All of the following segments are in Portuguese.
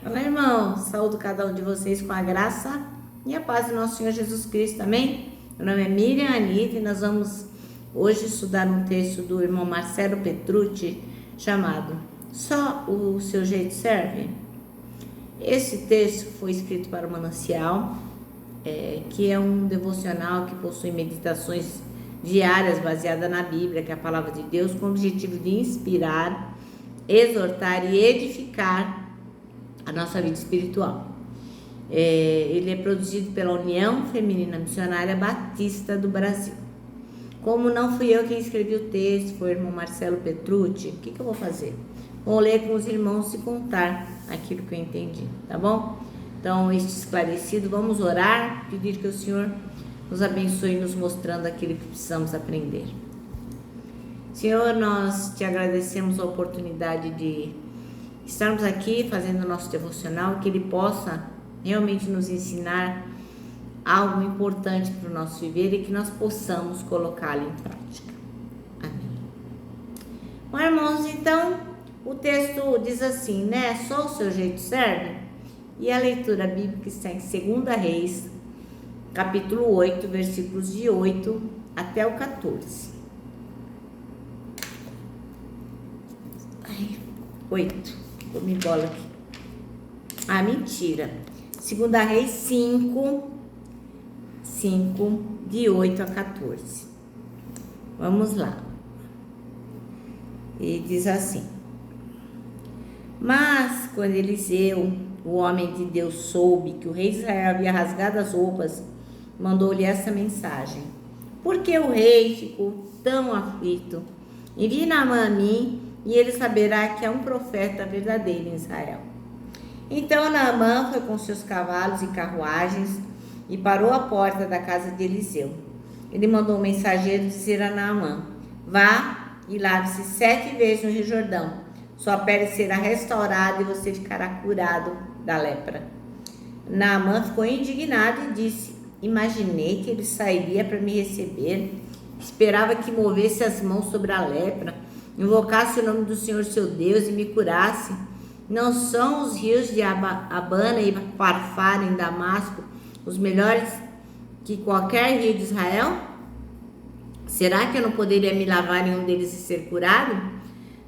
Olá, irmão. Saúdo cada um de vocês com a graça e a paz do nosso Senhor Jesus Cristo, amém? Meu nome é Miriam Anitta e nós vamos hoje estudar um texto do irmão Marcelo Petrucci chamado Só o Seu Jeito Serve? Esse texto foi escrito para o Manancial, que é um devocional que possui meditações diárias baseadas na Bíblia, que é a palavra de Deus, com o objetivo de inspirar, exortar e edificar a nossa vida espiritual. Ele é produzido pela União Feminina Missionária Batista do Brasil. Como não fui eu quem escrevi o texto, foi o irmão Marcelo Petrucci, o que eu vou fazer? Vou ler com os irmãos e contar aquilo que eu entendi, tá bom? Então, este esclarecido, vamos orar, pedir que o Senhor nos abençoe, nos mostrando aquilo que precisamos aprender. Senhor, nós te agradecemos a oportunidade de estarmos aqui fazendo o nosso devocional, que ele possa realmente nos ensinar algo importante para o nosso viver e que nós possamos colocá-lo em prática. Amém. Bom, irmãos, então, o texto diz assim, né? Só o seu jeito serve? E a leitura bíblica está em 2 Reis, capítulo 8, versículos de 8 até o 14. 8. Vou me bola aqui. Ah, mentira. 2 Reis 5, de 8 a 14. Vamos lá. E diz assim. Mas quando Eliseu, o homem de Deus, soube que o rei de Israel havia rasgado as roupas, mandou-lhe essa mensagem. Por que o rei ficou tão aflito? Envie Naamã a mim, e ele saberá que é um profeta verdadeiro em Israel. Então Naamã foi com seus cavalos e carruagens e parou à porta da casa de Eliseu. Ele mandou um mensageiro dizer a Naamã: vá e lave-se 7 vezes no Rio Jordão. Sua pele será restaurada e você ficará curado da lepra. Naamã ficou indignado e disse: imaginei que ele sairia para me receber. Esperava que movesse as mãos sobre a lepra, invocasse o nome do Senhor seu Deus e me curasse. Não são os rios de Abana e Farfar em Damasco os melhores que qualquer rio de Israel? Será que eu não poderia me lavar em um deles e ser curado?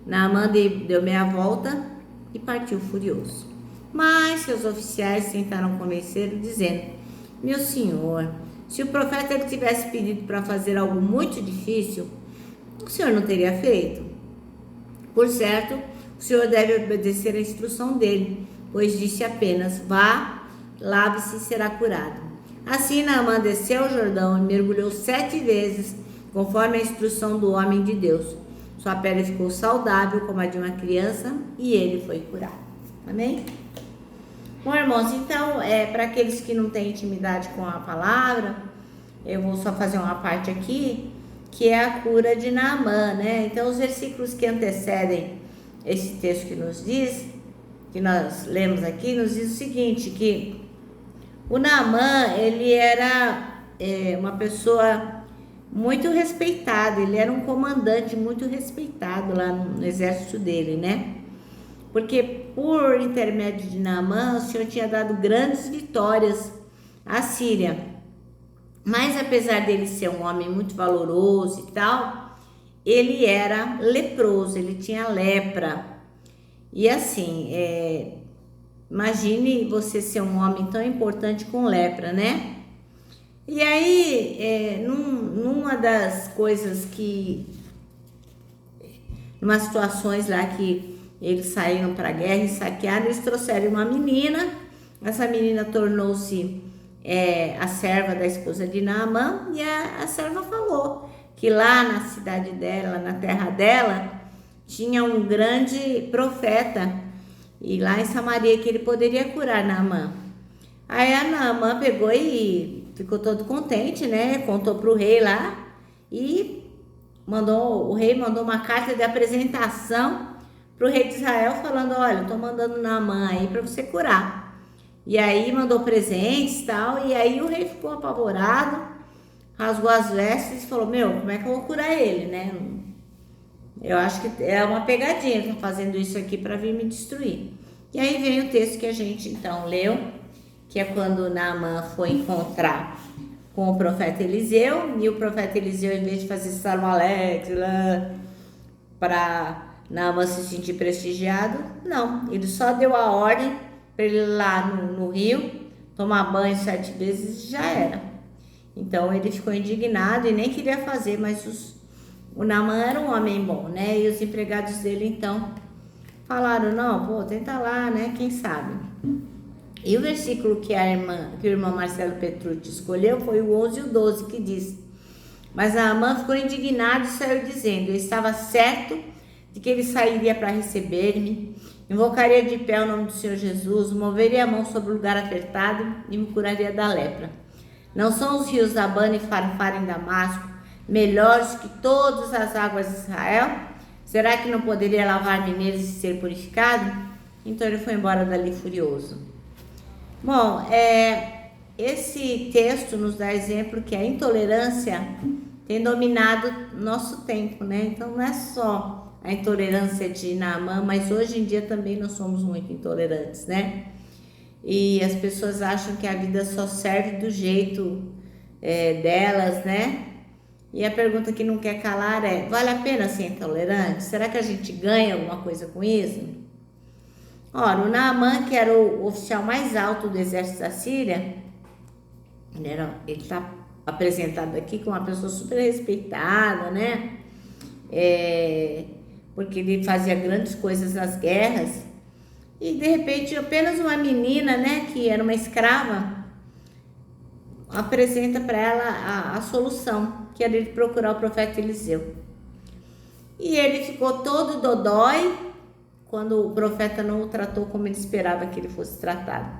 Naamã deu meia volta e partiu furioso. Mas seus oficiais tentaram convencê-lo, dizendo: meu senhor, se o profeta lhe tivesse pedido para fazer algo muito difícil, o senhor não teria feito? Por certo, o senhor deve obedecer a instrução dele, pois disse apenas: vá, lave-se e será curado. Assim Naamã desceu ao Jordão e mergulhou 7 vezes, conforme a instrução do homem de Deus. Sua pele ficou saudável como a de uma criança e ele foi curado. Amém? Bom, irmãos, então, para aqueles que não têm intimidade com a palavra, eu vou só fazer uma parte aqui, que é a cura de Naamã, né? Então, os versículos que antecedem esse texto que nos diz, que nós lemos aqui, nos diz o seguinte, que o Naamã, ele era uma pessoa muito respeitada, ele era um comandante muito respeitado lá no exército dele, né? Porque por intermédio de Naamã, o Senhor tinha dado grandes vitórias à Síria. Mas apesar dele ser um homem muito valoroso e tal, ele era leproso, ele tinha lepra. E assim, imagine você ser um homem tão importante com lepra, né? E aí, numa das coisas que... Numas situações lá que eles saíram para a guerra e saquearam, eles trouxeram uma menina. Essa menina tornou-se a serva da esposa de Naamã, e a serva falou que lá na cidade dela, na terra dela, tinha um grande profeta, e lá em Samaria que ele poderia curar Naamã. Aí a Naamã pegou e ficou todo contente, né? Contou para o rei lá e o rei mandou uma carta de apresentação para o rei de Israel falando: olha, eu tô mandando Naamã aí para você curar. E aí mandou presentes e tal, e aí o rei ficou apavorado, rasgou as vestes e falou: meu, como é que eu vou curar ele, né? Eu acho que é uma pegadinha, tá fazendo isso aqui para vir me destruir. E aí vem o texto que a gente então leu, que é quando Naamã foi encontrar com o profeta Eliseu, e o profeta Eliseu, em vez de fazer salmo-alegre para Naamã se sentir prestigiado, não, ele só deu a ordem para ele ir lá no rio, tomar banho 7 vezes e já era. Então ele ficou indignado e nem queria fazer, mas o Naamã era um homem bom, né? E os empregados dele então falaram, não, pô, tenta lá, né? Quem sabe? E o versículo que o irmão Marcelo Petrucci escolheu foi o 11 e o 12, que diz: mas Naamã ficou indignado e saiu dizendo: eu estava certo de que ele sairia para receber-me, invocaria de pé o nome do Senhor Jesus, moveria a mão sobre o lugar apertado e me curaria da lepra. Não são os rios Abana e Farfar em Damasco melhores que todas as águas de Israel? Será que não poderia lavar-me neles e ser purificado? Então ele foi embora dali furioso. Bom, esse texto nos dá exemplo que a intolerância tem dominado nosso tempo, né? Então não é só a intolerância de Naamã, mas hoje em dia também nós somos muito intolerantes, né? E as pessoas acham que a vida só serve do jeito delas, né? E a pergunta que não quer calar é: vale a pena ser intolerante? Será que a gente ganha alguma coisa com isso? Ora, o Naamã, que era o oficial mais alto do exército da Síria, ele está apresentado aqui como uma pessoa super respeitada, né? Porque ele fazia grandes coisas nas guerras. E de repente, apenas uma menina, né, que era uma escrava, apresenta para ela a solução, que era ele procurar o profeta Eliseu. E ele ficou todo dodói quando o profeta não o tratou como ele esperava que ele fosse tratado.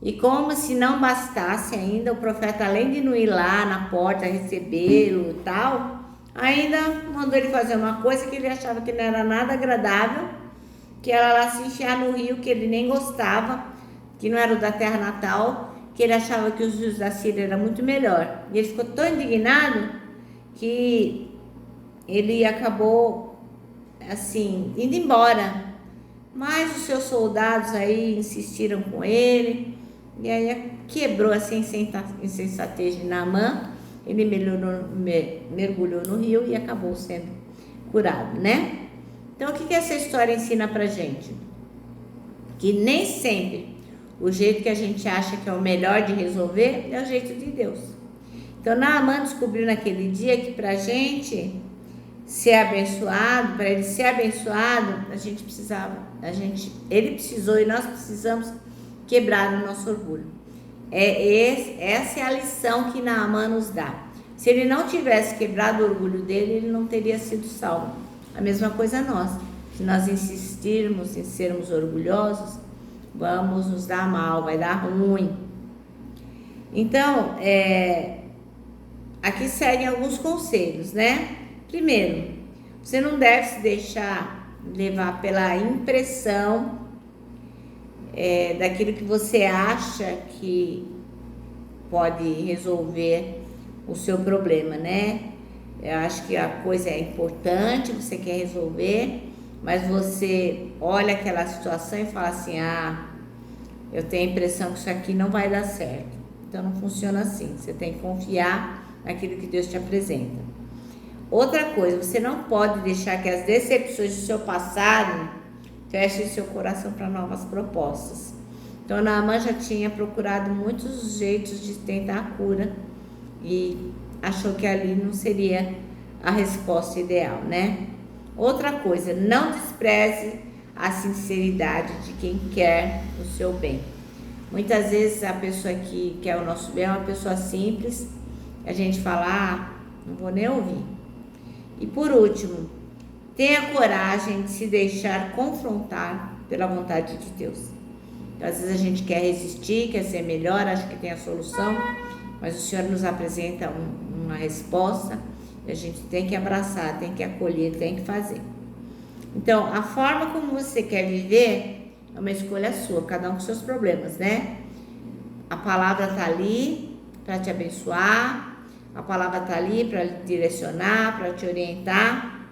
E como se não bastasse ainda, o profeta, além de não ir lá na porta recebê-lo e tal, ainda mandou ele fazer uma coisa que ele achava que não era nada agradável, que era lá se enfiar no rio que ele nem gostava, que não era o da terra natal, que ele achava que os rios da Síria eram muito melhor. E ele ficou tão indignado que ele acabou assim, indo embora. Mas os seus soldados aí insistiram com ele, e aí quebrou essa insensatez de Naamã. Ele mergulhou no rio e acabou sendo curado, né? Então, o que essa história ensina pra gente? Que nem sempre o jeito que a gente acha que é o melhor de resolver é o jeito de Deus. Então, Naamã descobriu naquele dia que pra gente ser abençoado, para ele ser abençoado, ele precisou e nós precisamos quebrar o nosso orgulho. Essa é a lição que Naamã nos dá. Se ele não tivesse quebrado o orgulho dele, ele não teria sido salvo. A mesma coisa nós. Se nós insistirmos em sermos orgulhosos, vamos nos dar mal, vai dar ruim. Então, aqui seguem alguns conselhos, né? Primeiro, você não deve se deixar levar pela impressão daquilo que você acha que pode resolver o seu problema, né? Eu acho que a coisa é importante, você quer resolver, mas você olha aquela situação e fala assim: eu tenho a impressão que isso aqui não vai dar certo. Então não funciona assim, você tem que confiar naquilo que Deus te apresenta. Outra coisa, você não pode deixar que as decepções do seu passado fechem seu coração para novas propostas. Então, Naamã já tinha procurado muitos jeitos de tentar a cura e achou que ali não seria a resposta ideal, né? Outra coisa, não despreze a sinceridade de quem quer o seu bem. Muitas vezes a pessoa que quer o nosso bem é uma pessoa simples, a gente fala: não vou nem ouvir. E por último, tenha coragem de se deixar confrontar pela vontade de Deus. Então, às vezes a gente quer resistir, quer ser melhor, acha que tem a solução, mas o Senhor nos apresenta uma resposta e a gente tem que abraçar, tem que acolher, tem que fazer. Então, a forma como você quer viver é uma escolha sua, cada um com seus problemas, né? A palavra está ali para te abençoar, a palavra está ali para te direcionar, para te orientar,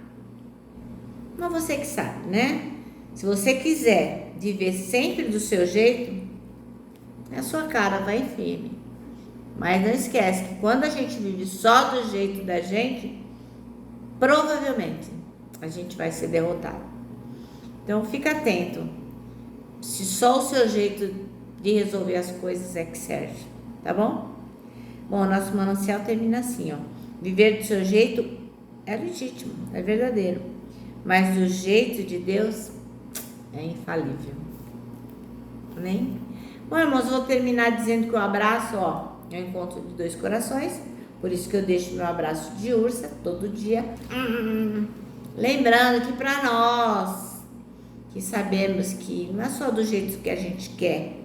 mas você que sabe, né? Se você quiser viver sempre do seu jeito, a sua cara vai firme. Mas não esquece que quando a gente vive só do jeito da gente, provavelmente a gente vai ser derrotado. Então fica atento. Se só o seu jeito de resolver as coisas é que serve, tá bom? Bom, nosso manancial termina assim, ó. Viver do seu jeito é legítimo, é verdadeiro. Mas do jeito de Deus é infalível. Amém? Bom, irmãos, vou terminar dizendo que o abraço, ó, é o encontro de dois corações. Por isso que eu deixo meu abraço de ursa todo dia. Lembrando que para nós, que sabemos que não é só do jeito que a gente quer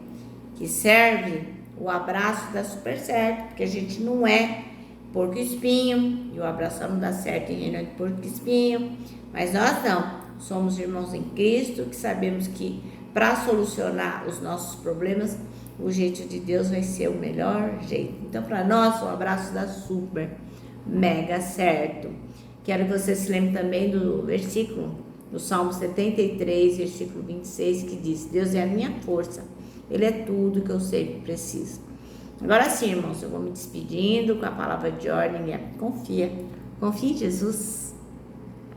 que serve, o abraço dá super certo, porque a gente não é porco espinho, e o abraço não dá certo em reino de porco espinho, mas nós não, somos irmãos em Cristo, que sabemos que para solucionar os nossos problemas, o jeito de Deus vai ser o melhor jeito. Então, para nós, o abraço dá super, mega certo. Quero que você se lembre também do versículo do Salmo 73, versículo 26, que diz: Deus é a minha força, Ele é tudo que eu sempre preciso. Agora sim, irmãos, eu vou me despedindo com a palavra de ordem, confia em Jesus.